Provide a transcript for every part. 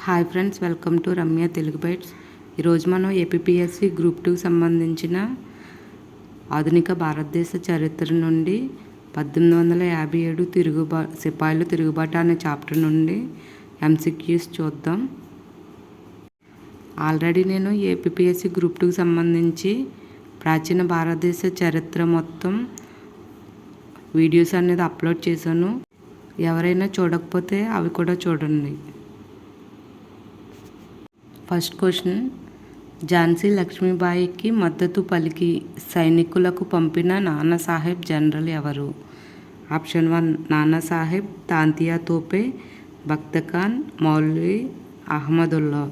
Hi friends, welcome to Ramya Telugu bytes. ఈరోజు మనం APPSC group 2కి సంబంధించిన ఆధునిక భారతదేశ చరిత్ర నుండి 1857 సిపాయిల తిరుగుబాటు అనే చాప్టర్ నుండి ఎంసీక్యూస్ చూద్దాం. ఆల్రెడీ నేను ఏపీపీఎస్సీ గ్రూప్ 2కి సంబంధించి ప్రాచీన భారతదేశ చరిత్ర మొత్తం వీడియోస్ అనేది అప్లోడ్ చేశాను. ఎవరైనా చూడకపోతే అవి కూడా చూడండి. ఫస్ట్ క్వశ్చన్, ఝాన్సీ లక్ష్మీబాయికి మద్దతు పలికి సైనికులకు పంపిన నానాసాహెబ్ జనరల్ ఎవరు? Option 1 Nana Sahib Tantia Tope, Bakht Khan, Maulvi Ahmadullah.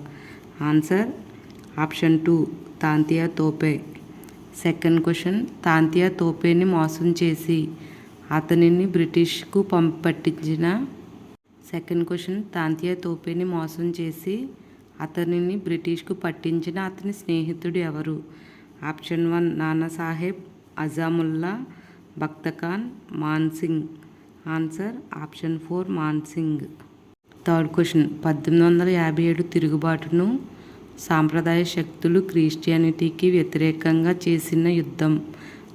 Answer option 2 Tantia Tope. Second question, Tantia తోపేని మోసం చేసి అతనిని బ్రిటిష్కు పట్టించిన సెకండ్ క్వశ్చన్ తాంతియా తోపేని మోసం చేసి అతనిని బ్రిటిష్కు పట్టించిన అతని స్నేహితుడు ఎవరు? Option 1 Nana Sahib Azimullah, Bakht Khan, Man Singh. Answer option 4 Man Singh. Third question, 1857 తిరుగుబాటును సాంప్రదాయ శక్తులు క్రిస్టియానిటీకి వ్యతిరేకంగా చేసిన యుద్ధం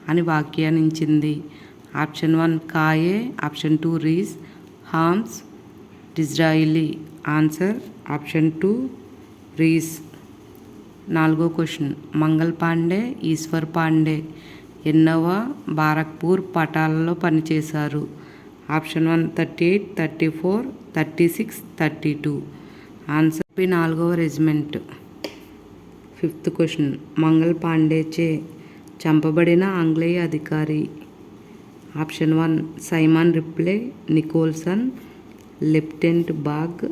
అని వ్యాఖ్యానించింది. Option 1 Kaye, option 2 Rees, Holmes, Disraeli. Answer option 2 Rees. నాలుగో క్వశ్చన్, మంగల్ పాండే, ఈశ్వర్ పాండే ఎన్నవ బారక్పూర్ పటాలలో పనిచేశారు? ఆప్షన్ 1 38, 34, 36, 32. ఆన్సర్ 4వ రెజిమెంట్. ఫిఫ్త్ క్వశ్చన్, మంగల్ పాండేచే చంపబడిన ఆంగ్లేయ అధికారి? Option 1 Simon Ripley, Nicholson, lieutenant బాగ్,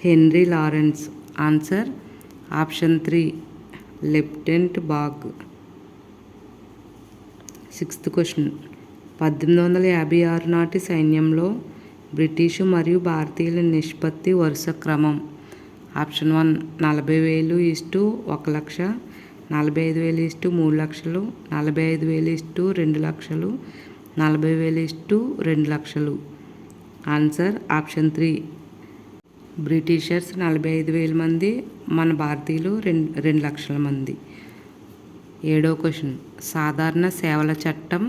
Henry Lawrence. Answer option 3 lieutenant Baugh. Sixth question, 1856 నాటి సైన్యంలో బ్రిటిషు మరియు భారతీయుల నిష్పత్తి వరుస క్రమం? ఆప్షన్ 1 40,000:1,00,000, 45,000:3,00,000, 45,000:2,00,000, 40,000:2,00,000. ఆన్సర్ ఆప్షన్ 3 బ్రిటిషర్స్ 45,000 మంది, మన భారతీయులు 2,00,000 మంది. ఏడో క్వశ్చన్, సాధారణ సేవల చట్టం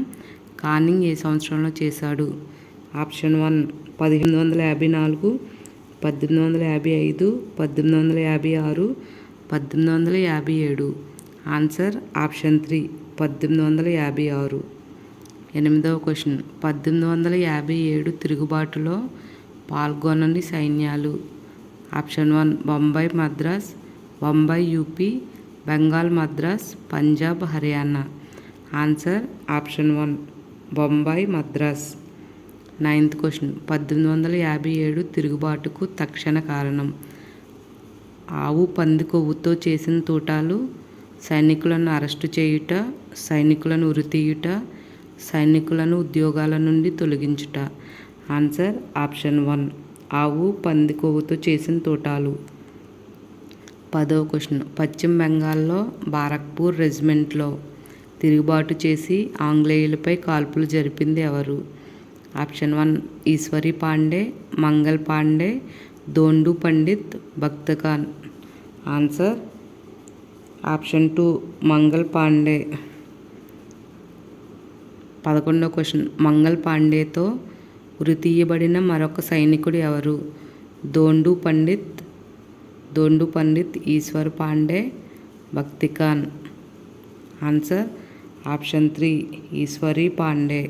కానింగ్ ఏ సంవత్సరంలో చేశాడు? ఆప్షన్ 1 1854, 1855, 1856, 1857. Answer option 3 1856. ఎనిమిదవ క్వశ్చన్, 1857 తిరుగుబాటులో పాల్గొనని సైన్యాలు? Option 1 Bombay Madras, Bombay UP, Bengal Madras, Punjab Haryana. Answer option 1 Bombay Madras. Ninth question, 1857 తిరుగుబాటుకు తక్షణ కారణం? ఆవు పంది కొవ్వుతో చేసిన తూటాలు, సైనికులను అరెస్టు చేయుట, సైనికులను ఉరితీయుట, సైనికులను ఉద్యోగాల నుండి తొలగించుట. ఆన్సర్ ఆప్షన్ 1 ఆవు పంది కొవ్వుతో చేసిన తూటాలు. 10వ క్వశ్చన్, పశ్చిమ బెంగాల్లో బారక్పూర్ రెజిమెంట్లో తిరుగుబాటు చేసి ఆంగ్లేయులపై కాల్పులు జరిపింది ఎవరు? Option 1 Ishwari Pandey, Mangal Pandey, Dondu Pandit, Bakht Khan. Answer option 2 Mangal Pandey. 11వ క్వశ్చన్, మంగల్ పాండేతో ఉరితీయబడిన మరొక సైనికుడు ఎవరు? Dondu Pandit, Ishwar Pandey, Bakht Khan. Answer option 3 Ishwari Pandey.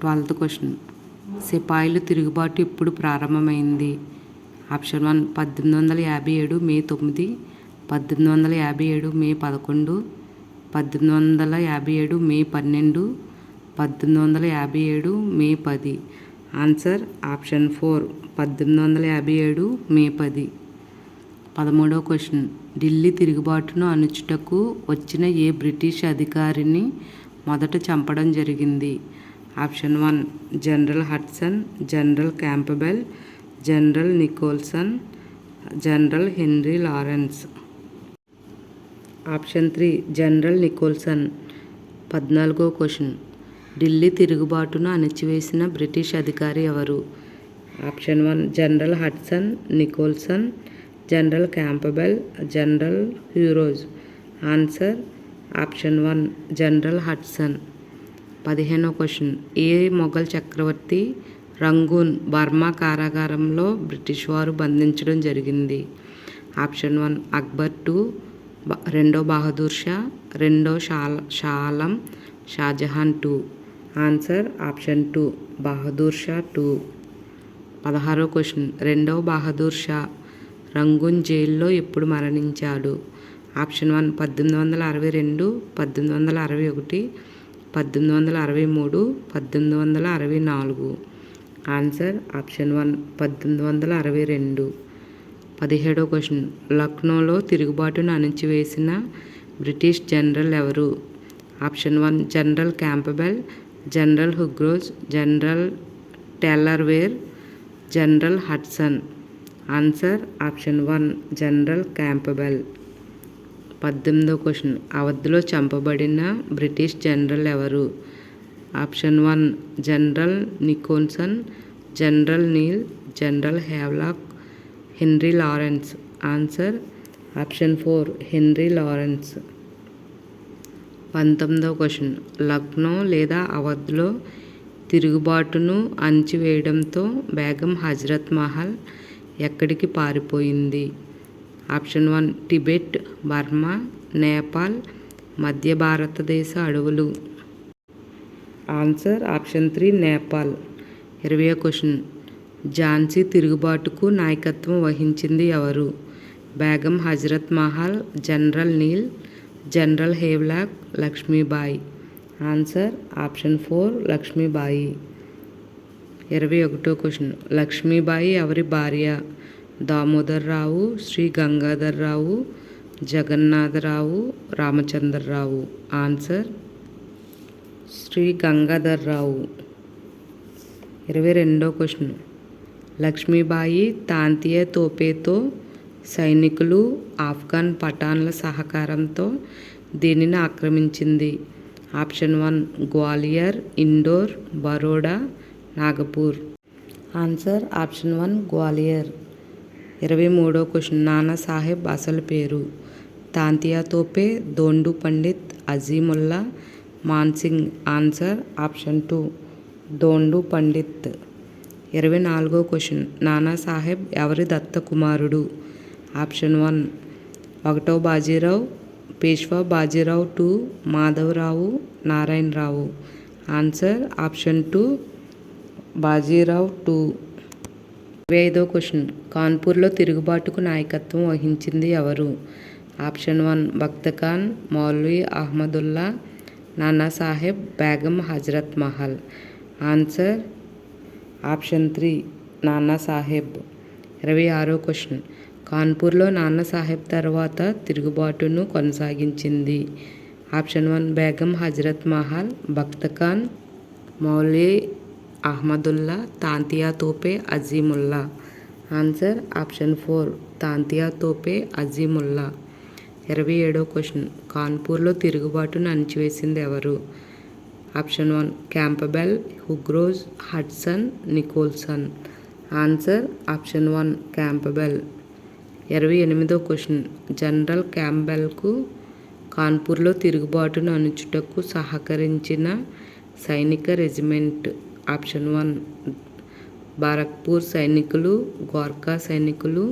12th question, సిపాయిల తిరుగుబాటు ఎప్పుడు ప్రారంభమైంది? Option 1 1857 May 9, 1857 May 11, 1857 May 12, 1857 May 10. Answer option 4 1857 May 10. 13వ క్వశ్చన్, ఢిల్లీ తిరుగుబాటును అణుచుటకు వచ్చిన ఏ బ్రిటిష్ అధికారిని మొదట చంపడం జరిగింది? Option 1 general Hudson, general Campbell, general Nicholson, general Henry Lawrence. Option 3 general Nicholson. 14వ క్వశ్చన్, ఢిల్లీ తిరుగుబాటును అణచివేసిన బ్రిటిష్ అధికారి ఎవరు? Option 1 general Hudson Nicholson, general Campbell, general Hugh Rose. Answer option 1 general Hudson. 15వ క్వశ్చన్. ఏ మొఘల్ చక్రవర్తి రంగూన్ బర్మా కారాగారంలో బ్రిటిష్ వారు బంధించడం జరిగింది? ఆప్షన్ 1 అక్బర్ 2, రెండో బహదూర్ షా, రెండో షాలం షాజహాన్ 2. Answer option 2 Bahadur Shah 2. 16వ క్వశ్చన్. రెండవ బహదూర్ షా రంగూన్ జైల్లో ఎప్పుడు మరణించాడు? ఆప్షన్ 1 1862, 1861, 1863, 1864. Answer option 1 1862. 17వ క్వశ్చన్. లక్నోలో తిరుగుబాటును అణిచివేసిన బ్రిటిష్ జనరల్ ఎవరు? Option 1 general Campbell, general Hugh Rose, general టెల్లర్వేర్, general Hudson. Answer option 1 general Campbell. 18వ క్వశ్చన్. అవధ్లో చంపబడిన బ్రిటిష్ జనరల్ ఎవరు? Option 1 general Nicholson, general Neill, general Havelock, henry Lawrence. Answer option 4 Henry Lawrence. 19వ క్వశ్చన్. లక్నో లేదా అవధ్లో తిరుగుబాటును అణచివేయడంతో బేగం హజరత్ మహల్ ఎక్కడికి పారిపోయింది? ఆప్షన్ 1 టిబెట్, బర్మా, నేపాల్, మధ్య భారతదేశ అడవులు. Answer option 3 Nepal. 20వ క్వశ్చన్. ఝాన్సీ తిరుగుబాటుకు నాయకత్వం వహించింది ఎవరు? Begum Hazrat Mahal, general Neill, general Havelock, Lakshmibai. Answer option 4 Lakshmibai. 21వ క్వశ్చన్. లక్ష్మీబాయి ఎవరి భార్య? దామోదర్ రావు, శ్రీ గంగాధర్ రావు, జగన్నాథరావు, రామచంద్రరావు. ఆన్సర్ శ్రీ గంగాధర్ రావు. 22వ క్వశ్చన్. లక్ష్మీబాయి తాంతియా తోపేతో సైనికులు ఆఫ్ఘన్ పఠాన్ల సహకారంతో దీనిని ఆక్రమించింది? Option 1 Gwalior, Indore, Baroda, Nagpur. Answer option 1 Gwalior. 23వ క్వశ్చన్. నానాసాహెబ్ అసలు పేరు? తాంతియా తోపే, దోండు పండిత్, అజీముల్లా, మాన్సింగ్. Answer option 2 Dondu Pandit. 24వ క్వశ్చన్. నానాసాహెబ్ ఎవరి దత్త కుమారుడు? ఆప్షన్ 1 ఒకటో బాజీరావు, పేష్వా బాజీరావు 2, మాధవరావు, నారాయణరావు. Answer option 2 Baji Rao 2. 25వ క్వశ్చన్. కాన్పూర్లో తిరుగుబాటుకు నాయకత్వం వహించింది ఎవరు? Option 1 Bakht Khan, Maulvi Ahmadullah, Nana Sahib, Begum Hazrat Mahal. Answer option 3 Nana Sahib. 26వ క్వశ్చన్. కాన్పూర్లో నానాసాహెబ్ తర్వాత తిరుగుబాటును కొనసాగించింది? Option 1 Begum Hazrat Mahal, Bakht Khan, Maulvi Ahmadullah, Tantia Tope, Azimullah. Answer option 4 Tantia Tope, Azimullah. 27వ క్వశ్చన్. కాన్పూర్లో తిరుగుబాటును అణిచివేసింది ఎవరు? Option 1 Campbell, Hugh Rose, Hudson, Nicholson. Answer option 1 Campbell. 28వ క్వశ్చన్. జనరల్ క్యాంపబెల్కు కాన్పూర్లో తిరుగుబాటును అణుచుటకు సహకరించిన సైనిక రెజిమెంట్? ఆప్షన్ 1 బారక్పూర్ సైనికులు, గోర్ఖా సైనికులు,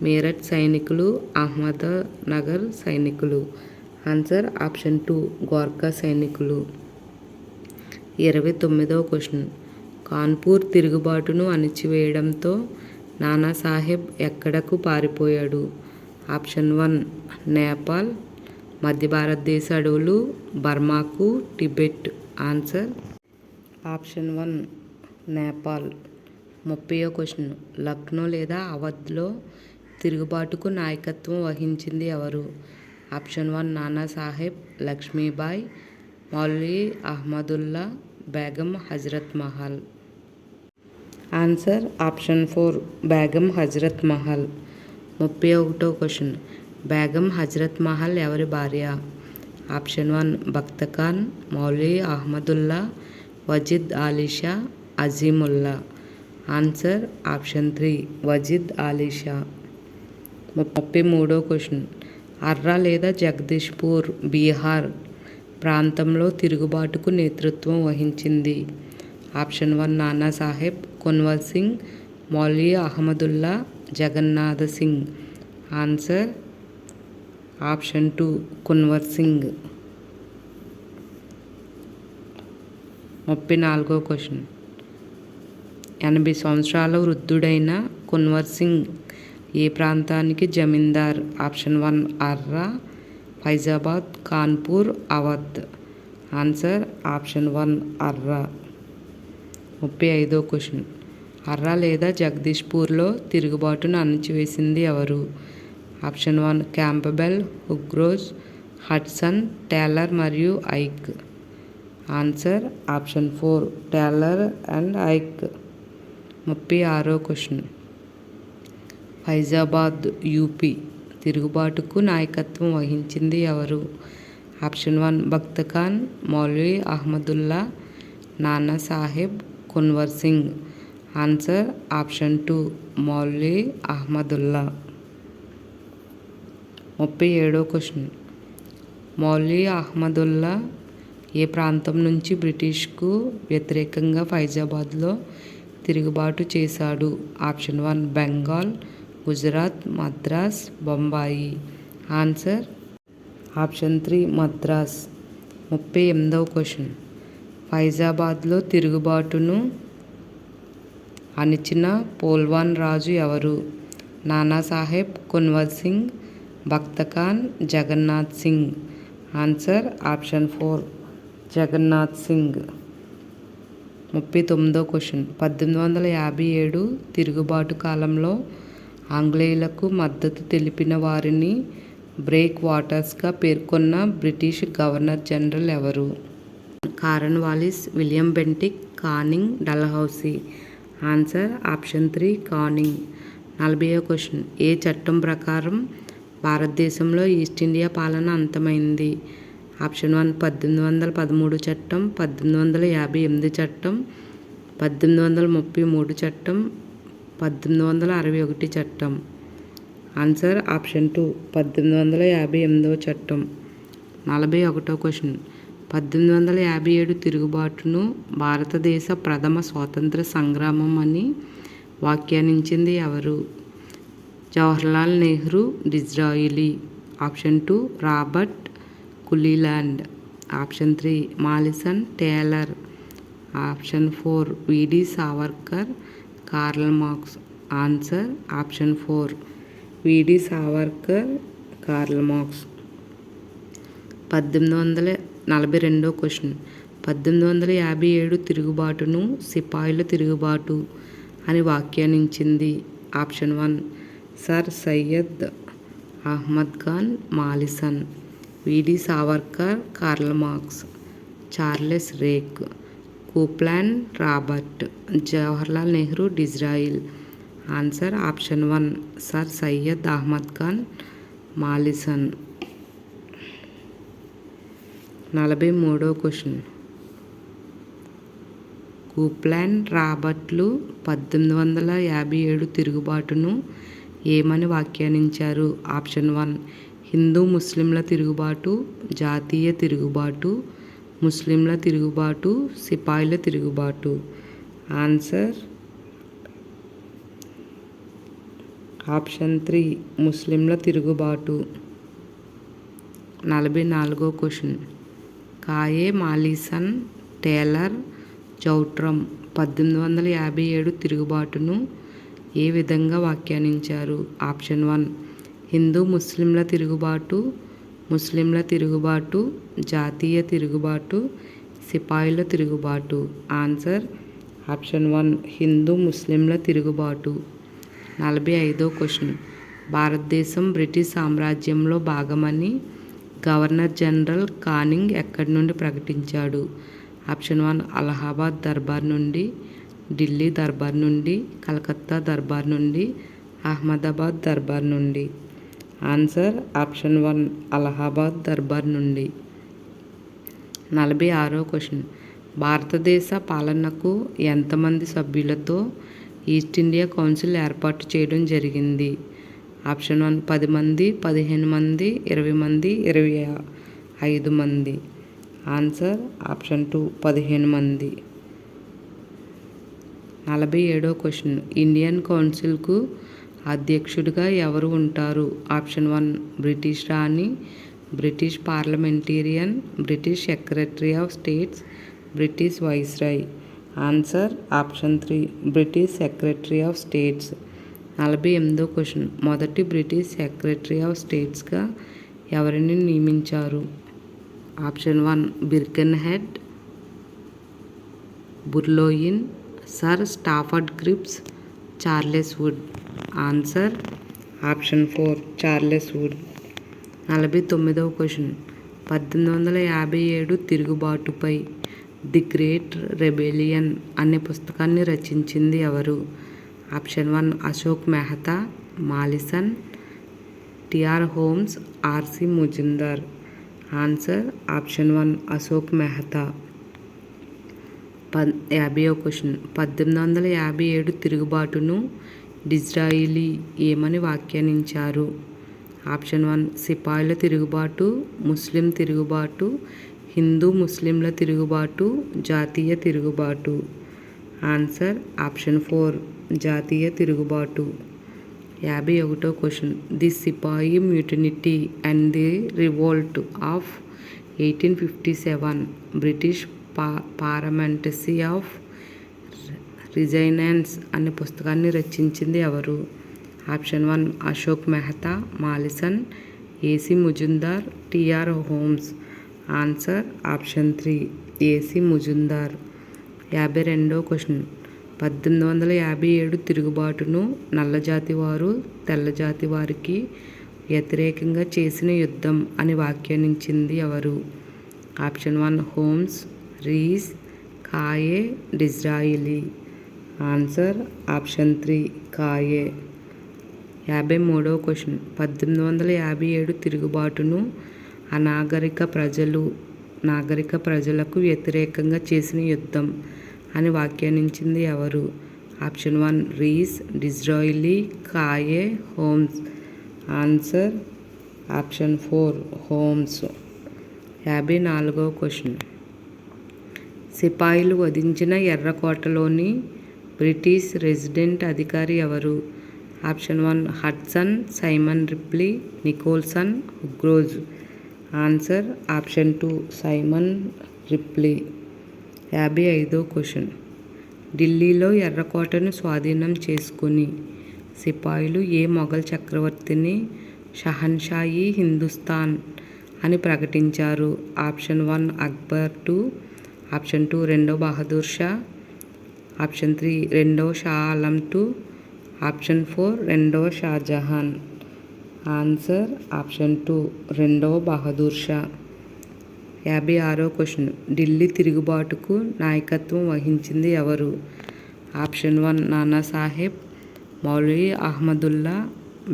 మీరట్ సైనికులు, అహ్మద్నగర్ సైనికులు. ఆన్సర్ ఆప్షన్ 2 గోర్ఖా సైనికులు. 29వ క్వశ్చన్. కాన్పూర్ తిరుగుబాటును అణిచివేయడంతో నానాసాహెబ్ ఎక్కడకు పారిపోయాడు? ఆప్షన్ 1 నేపాల్, మధ్య భారతదేశ అడవులు, బర్మాకు, టిబెట్. Answer option 1 Nepal. 30వ క్వశ్చన్. లక్నో లేదా అవధ్లో తిరుగుబాటుకు నాయకత్వం వహించింది ఎవరు? Option 1 Nana Sahib, Lakshmibai, Maulvi Ahmadullah, Begum Hazrat Mahal. Answer option 4 Begum Hazrat Mahal. 31వ క్వశ్చన్. బేగం హజరత్ మహల్ ఎవరి భార్య? Option 1 Bakht Khan, Maulvi Ahmadullah, Wajid Ali Shah, Azimullah. Answer option 3 Wajid Ali Shah. 33వ question. Arrah లేదా జగదీష్పూర్ బీహార్ ప్రాంతంలో తిరుగుబాటుకు నేతృత్వం వహించింది. Option 1 Nana Sahib Kunwar Singh, Maulvi Ahmadullah, Jagannath Singh. Answer option 2 Kunwar Singh. 34వ క్వశ్చన్. 80 సంవత్సరాల వృద్ధుడైన కున్వర్ సింగ్ ఏ ప్రాంతానికి zamindar? Option 1 Arrah, Faizabad, Kanpur, Awadh. Answer option 1 Arrah. 35వ క్వశ్చన్. అర్రా లేదా జగదీష్పూర్లో తిరుగుబాటును అణచివేసింది ఎవరు? Option 1 Campbell, Hugh Rose, Hudson, Taylor మరియు Eyre. Answer option 4 Taylor and Eyre. 36వ క్వశ్చన్. ఫైజాబాద్ యూపీ తిరుగుబాటుకు నాయకత్వం వహించింది ఎవరు? Option 1 Bakht Khan, maulvi Ahmadullah, Nana Sahib, Kunwar Singh. Answer option 2 Maulvi Ahmadullah. 37వ క్వశ్చన్. మౌల్వీ అహ్మదుల్లా ఏ ప్రాంతం నుంచి బ్రిటిష్కు వ్యతిరేకంగా ఫైజాబాద్లో తిరుగుబాటు చేశాడు? Option 1 Bengal, Gujarat, Madras, Bombay. Answer option 3 Madras. 38వ క్వశ్చన్. ఫైజాబాద్లో తిరుగుబాటును అణిచిన పోల్వాన్ రాజు ఎవరు? నానా సాహెబ్, కున్వర్ సింగ్, బఖ్త్ ఖాన్, జగన్నాథ్ సింగ్. Answer option 4 Jagannath Singh. 39వ క్వశ్చన్. 1857 తిరుగుబాటు కాలంలో ఆంగ్లేయులకు మద్దతు తెలిపిన వారిని బ్రేక్ వాటర్స్గా పేర్కొన్న బ్రిటిష్ గవర్నర్ జనరల్ ఎవరు? Cornwallis, William Bentinck, Canning, Dalhousie. Answer option 3 Canning. 40వ క్వశ్చన్. ఏ చట్టం ప్రకారం భారతదేశంలో ఈస్ట్ ఇండియా పాలన అంతమైంది? ఆప్షన్ 1 1813 చట్టం, 1858 చట్టం, 1833 చట్టం, 1861 చట్టం. ఆన్సర్ ఆప్షన్ 2 1858వ చట్టం. 41వ క్వశ్చన్. 1857 తిరుగుబాటును భారతదేశ ప్రథమ స్వాతంత్ర సంగ్రామం అని వ్యాఖ్యానించింది ఎవరు? Jawaharlal Nehru, Disraeli. Option 2 Robert Coupland. Option 3 Malleson Taylor. Option 4 VD Savarkar, Karl Marx. Answer option 4 VD Savarkar, Karl Marx. 1842వ క్వశ్చన్. 1857 తిరుగుబాటును సిపాయిల తిరుగుబాటు అని వ్యాఖ్యానించింది. Option 1 sir Syed Ahmad Khan Malleson, VD Savarkar, Karl Marx, Charles Raikes, Coupland Robert, Jawaharlal Nehru, Disraeli. Answer option 1 sir Syed Ahmad Khan Malleson. 43వ question. Coupland రాబర్ట్లు 1857 తిరుగుబాటును ఏమని వ్యాఖ్యానించారు? ఆప్షన్ 1 హిందూ ముస్లింల తిరుగుబాటు, జాతీయ తిరుగుబాటు, ముస్లింల తిరుగుబాటు, సిపాయిల తిరుగుబాటు. ఆన్సర్ ఆప్షన్ 3 ముస్లింల తిరుగుబాటు. 44వ క్వశ్చన్. కాయే మాలిసన్ టేలర్ చౌట్రమ్ 1857 తిరుగుబాటును ఏ విధంగా వ్యాఖ్యానించారు? ఆప్షన్ 1 హిందూ ముస్లింల తిరుగుబాటు, ముస్లింల తిరుగుబాటు, జాతీయ తిరుగుబాటు, సిపాయిల తిరుగుబాటు. ఆన్సర్ ఆప్షన్ 1 హిందూ ముస్లింల తిరుగుబాటు. 45వ క్వశ్చన్. భారతదేశం బ్రిటిష్ సామ్రాజ్యంలో భాగమని గవర్నర్ జనరల్ కానింగ్ ఎక్కడి నుండి ప్రకటించాడు? ఆప్షన్ 1 అలహాబాద్ దర్బార్ నుండి, ఢిల్లీ దర్బార్ నుండి, కలకత్తా దర్బార్ నుండి, అహ్మదాబాద్ దర్బార్ నుండి. ఆన్సర్ ఆప్షన్ 1 అలహాబాద్ దర్బార్ నుండి. 46వ క్వశ్చన్. భారతదేశ పాలనకు ఎంతమంది సభ్యులతో ఈస్ట్ ఇండియా కౌన్సిల్ ఏర్పాటు చేయడం జరిగింది? ఆప్షన్ 1 10 మంది, 15 మంది, 20 మంది, 25 మంది. ఆన్సర్ ఆప్షన్ 2 15 మంది. 47వ క్వశ్చన్. ఇండియన్ కౌన్సిల్కు అధ్యక్షుడిగా ఎవరు ఉంటారు? ఆప్షన్ 1 బ్రిటిష్ రాణి, British parliamentarian, British secretary of states, British viceroy. Answer option 3 British secretary of states. 48వ క్వశ్చన్. మొదటి బ్రిటిష్ సెక్రటరీ ఆఫ్ స్టేట్స్గా ఎవరిని నియమించారు? ఆప్షన్ 1 బిర్కెన్హెడ్, బుర్లోయిన్, sir Stafford Cripps, Charles Wood. Answer option 4 Charles Wood. 49వ question. 1857 తిరుగుబాటుపై the great rebellion అనే పుస్తకాన్ని రచించింది ఎవరు? Option 1 Ashok Mehta, Malleson, TR Holmes, RC Majumdar. Answer option 1 Ashok Mehta. 50వ question. 1857 తిరుగుబాటును డిజ్రాయిలీ ఏమని వ్యాఖ్యానించారు? ఆప్షన్ 1 సిపాయిల తిరుగుబాటు, ముస్లిం తిరుగుబాటు, హిందూ ముస్లింల తిరుగుబాటు, జాతీయ తిరుగుబాటు. ఆన్సర్ ఆప్షన్ 4 జాతీయ తిరుగుబాటు. 51వ question. The sepoy mutiny and the revolt of 1857 British paramountcy of renaissance అనే పుస్తకాన్ని రచించింది ఎవరు? Option 1 Ashok Mehta, Malleson, AC Majumdar, TR Holmes. Answer option 3 AC Majumdar. 52వ క్వశ్చన్. 1857 తిరుగుబాటును నల్లజాతి వారు తెల్లజాతి వారికి వ్యతిరేకంగా చేసిన యుద్ధం అని వ్యాఖ్యానించింది ఎవరు? Option 1 Holmes, Rees, Kaye, Disraeli. Answer option 3 Kaye. 53వ క్వశ్చన్. 1857 తిరుగుబాటును నాగరిక ప్రజలకు వ్యతిరేకంగా చేసిన యుద్ధం అని వ్యాఖ్యానించింది ఎవరు? Option 1 Rees, Disraeli, Kaye, Holmes. Answer option 4 Holmes. 54వ క్వశ్చన్. సిపాయిలు వధించిన ఎర్రకోటలోని బ్రిటిష్ రెసిడెంట్ అధికారి ఎవరు? Option 1 Hudson, Simon Ripley, Nicholson, Hugh Rose. Answer option 2 Simon Ripley. 55వ క్వశ్చన్. ఢిల్లీలో ఎర్రకోటను స్వాధీనం చేసుకుని సిపాయిలు ఏ మొఘల్ చక్రవర్తిని షహన్షాయి హిందుస్థాన్ అని ప్రకటించారు? ఆప్షన్ 1 అక్బర్ 2, ఆప్షన్ 2 రెండవ బహదూర్ షా, ఆప్షన్ 3 రెండవ షా ఆలం 2, ఆప్షన్ 4 రెండవ షాజహాన్. ఆన్సర్ ఆప్షన్ 2 రెండవ బహదూర్ షా. 56వ క్వశ్చన్. ఢిల్లీ తిరుగుబాటుకు నాయకత్వం వహించింది ఎవరు? Option 1 Nana Sahib, Maulavi Ahmadullah,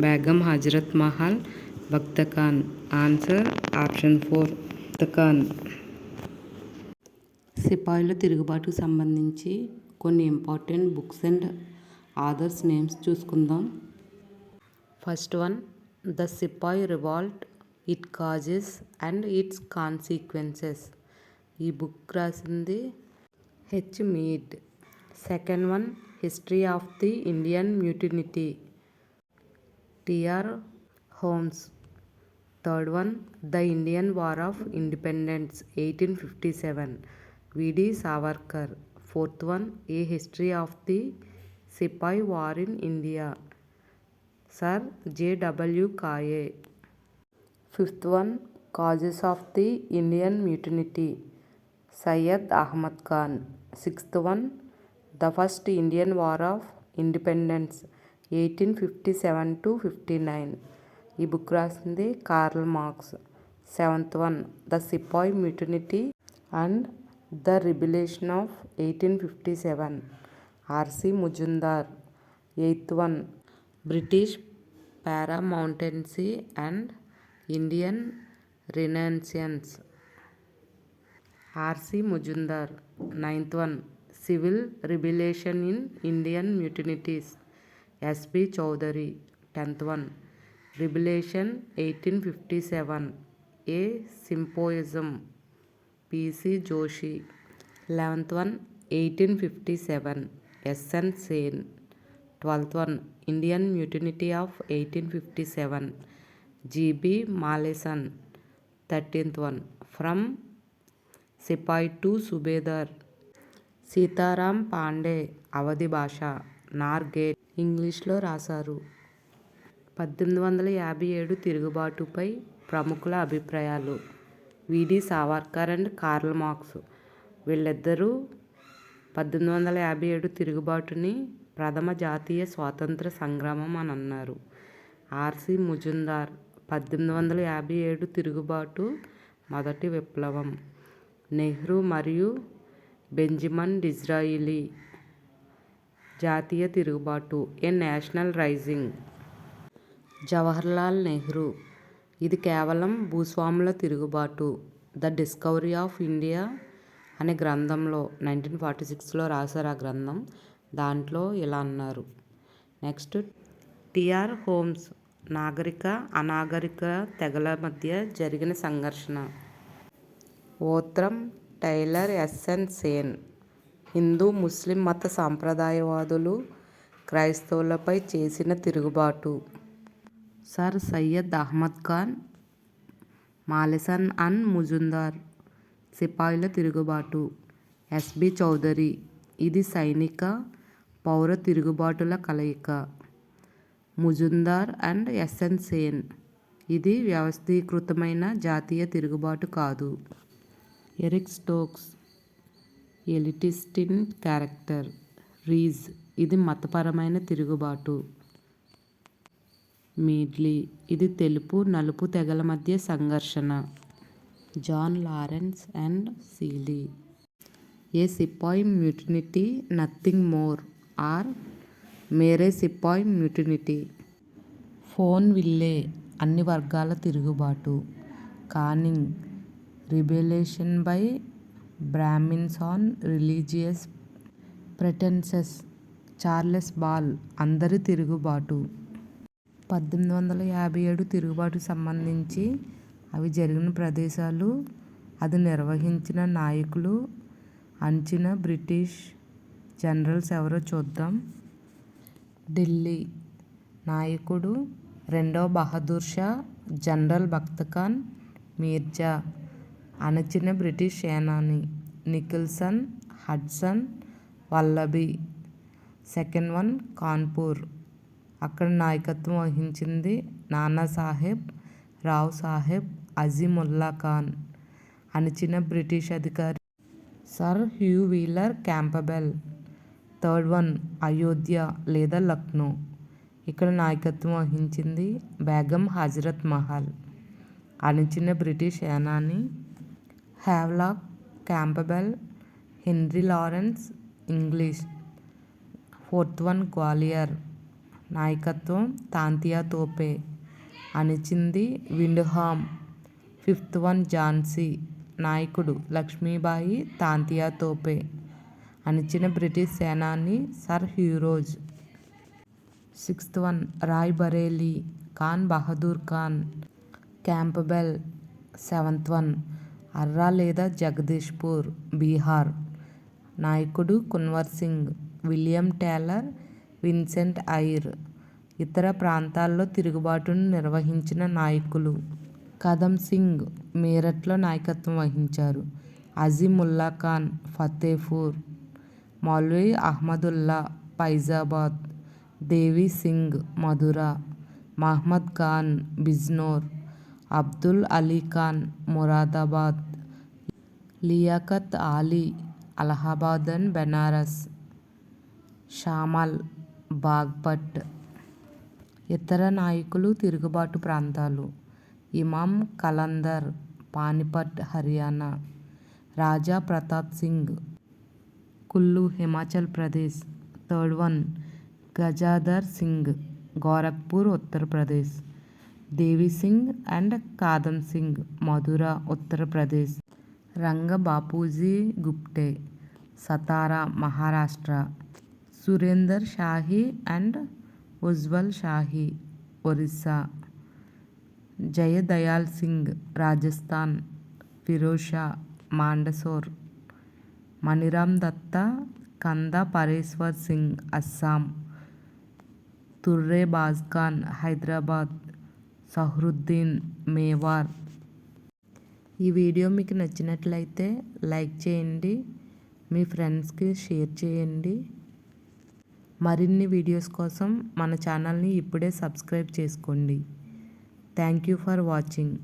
Begum Hazrat Mahal, Bakht Khan. Answer option 4 Bakht Khan. సిపాయిల తిరుగుబాటుకు సంబంధించి కొన్ని important books and authors names చూసుకుందాం. First one the sepoy revolt, it causes and its consequences. ఈ బుక్ రాసింది H Mead. Second one history of the Indian mutiny, TR Holmes. Third one the Indian war of independence 1857, VD Savarkar. Fourth one a history of the sepoy war in India, sir J W. Kaye. Fifth one causes of the Indian mutiny, Syed Ahmad Khan. Sixth one the first Indian war of independence 1857-59. ఈ book రాసింది Karl Marx. Seventh one the sepoy mutiny and the rebellion of 1857, RC Majumdar. Eighth one British paramountcy and Indian renaissance, RC Majumdar. Ninth one civil rebellion in Indian mutinies SB Chaudhuri. 10th one rebellion 1857 a symposium PC Joshi. 11th one 1857 SN Sen. 12th one Indian mutiny of 1857 GB Malleson. 13th one from sepoy to subedar Sitaram Pande. Awadhi భాష నార్గేట్ ఇంగ్లీష్లో రాశారు. 1857 తిరుగుబాటుపై ప్రముఖుల అభిప్రాయాలు. విడి Savarkar and Karl Marx. వీళ్ళిద్దరూ 1857 తిరుగుబాటుని ప్రథమ జాతీయ స్వాతంత్ర సంగ్రామం అని అన్నారు. ఆర్సి ముజుందార్ 1857 తిరుగుబాటు మొదటి విప్లవం. నెహ్రూ మరియు బెంజమిన్ డిజ్రాయిలీ జాతీయ తిరుగుబాటు ఏ నేషనల్ రైజింగ్. జవహర్లాల్ నెహ్రూ ఇది కేవలం భూస్వాముల తిరుగుబాటు. ద డిస్కవరీ ఆఫ్ ఇండియా అనే గ్రంథంలో 1946లో రాశారు ఆ గ్రంథం. దాంట్లో ఇలా అన్నారు. నెక్స్ట్ టిఆర్ హోమ్స్ నాగరిక అనాగరిక తెగల మధ్య జరిగిన సంఘర్షణ. ఓత్రం టైలర్ ఎస్ఎన్ సేన్ హిందూ ముస్లిం మత సాంప్రదాయవాదులు క్రైస్తవులపై చేసిన తిరుగుబాటు. సర్ సయ్యద్ అహ్మద్ ఖాన్ మాలేసన్ అండ్ ముజుందార్ సిపాయిల తిరుగుబాటు. ఎస్బి చౌదరి ఇది సైనిక పౌర తిరుగుబాటుల కలయిక. ముజుందార్ అండ్ ఎస్ఎన్ సేన్ ఇది వ్యవస్థీకృతమైన జాతీయ తిరుగుబాటు కాదు. Eric Stokes elitist in character. రీజ్ ఇది మతపరమైన తిరుగుబాటు. మీడ్లీ ఇది తెలుపు నలుపు తెగల మధ్య సంఘర్షణ. John Lawrence and Seeley a sepoy mutiny nothing more or mere sepoy mutiny. ఫోన్ విల్లే అన్ని వర్గాల తిరుగుబాటు. Canning rebellion by Brahmins on religious pretences. Charles Ball అందరి తిరుగుబాటు. 1857 తిరుగుబాటు సంబంధించి అవి జరిగిన ప్రదేశాలు, అది నిర్వహించిన నాయకులు, అంచిన బ్రిటిష్ జనరల్స్ ఎవరో చూద్దాం. ఢిల్లీ నాయకుడు రెండవ బహదూర్ షా, జనరల్ బఖ్త్ ఖాన్ మీర్జా. అణచిన బ్రిటిష్ సేనాని నికల్సన్, హడ్సన్, వల్లభి. Second one Kanpur. అక్కడ నాయకత్వం వహించింది నానా సాహెబ్, రావ్ సాహెబ్, అజీముల్లా ఖాన్. అణచిన బ్రిటిష్ అధికారి sir Hugh Wheeler Campbell. Third one Ayodhya లేదా లక్నో. ఇక్కడ నాయకత్వం వహించింది బేగం హజరత్ మహల్. అణచిన బ్రిటిష్ సేనాని Havelock Campbell, Henry Lawrence Inglis. Fourth one Gwalior. నాయకత్వం తాంతియా తోపే. అణిచింది విండ్హామ్. Fifth one Jhansi. నాయకుడు లక్ష్మీబాయి తాంతియా తోపే. అణిచిన బ్రిటిష్ సేనాని sir Hugh Rose. Sixth one Rae Bareli. Khan Bahadur Khan Campbell. Seventh one Arrah లేదా జగదీష్పూర్ బీహార్. నాయకుడు Kunwar Singh, William Taylor, Vincent Eyre. ఇతర ప్రాంతాల్లో తిరుగుబాటును నిర్వహించిన నాయకులు కదమ్ సింగ్ మీరట్లో నాయకత్వం వహించారు. అజీముల్లా ఖాన్ ఫతేపూర్. మౌల్వీ అహ్మదుల్లా ఫైజాబాద్. దేవి సింగ్ మధుర. మహ్మద్ ఖాన్ బిజ్నోర్. అబ్దుల్ అలీ ఖాన్ మురాదాబాద్. లియాఖత్ అలీ అలహాబాద్ అండ్ బెనారస్. షామల్ బాగ్పట్. ఇతర నాయకులు తిరుగుబాటు ప్రాంతాలు ఇమాం కలందర్ పానిపట్ హర్యానా. రాజా Pratap Singh Kullu Himachal Pradesh. Third one Gajadhar Singh Gorakhpur Uttar Pradesh. Devi Singh and Kadam Singh Mathura Uttar Pradesh. Ranga Bapuji Gupte Satara Maharashtra, Surender Shahi and Ujjwal Shahi Orissa, Jaidayal Singh Rajasthan, Firoz Shah Mandsaur, Maniram Dutta Kanda Pareshwar Singh Assam, Turre Baz Khan Hyderabad, Sahruddin Mewar. ఈ వీడియో మీకు నచ్చినట్లయితే లైక్ చేయండి, మీ ఫ్రెండ్స్కి షేర్ చేయండి. మరిన్ని వీడియోస్ కోసం మన ఛానల్ని ఇప్పుడే సబ్స్క్రైబ్ చేసుకోండి. Thank you for watching.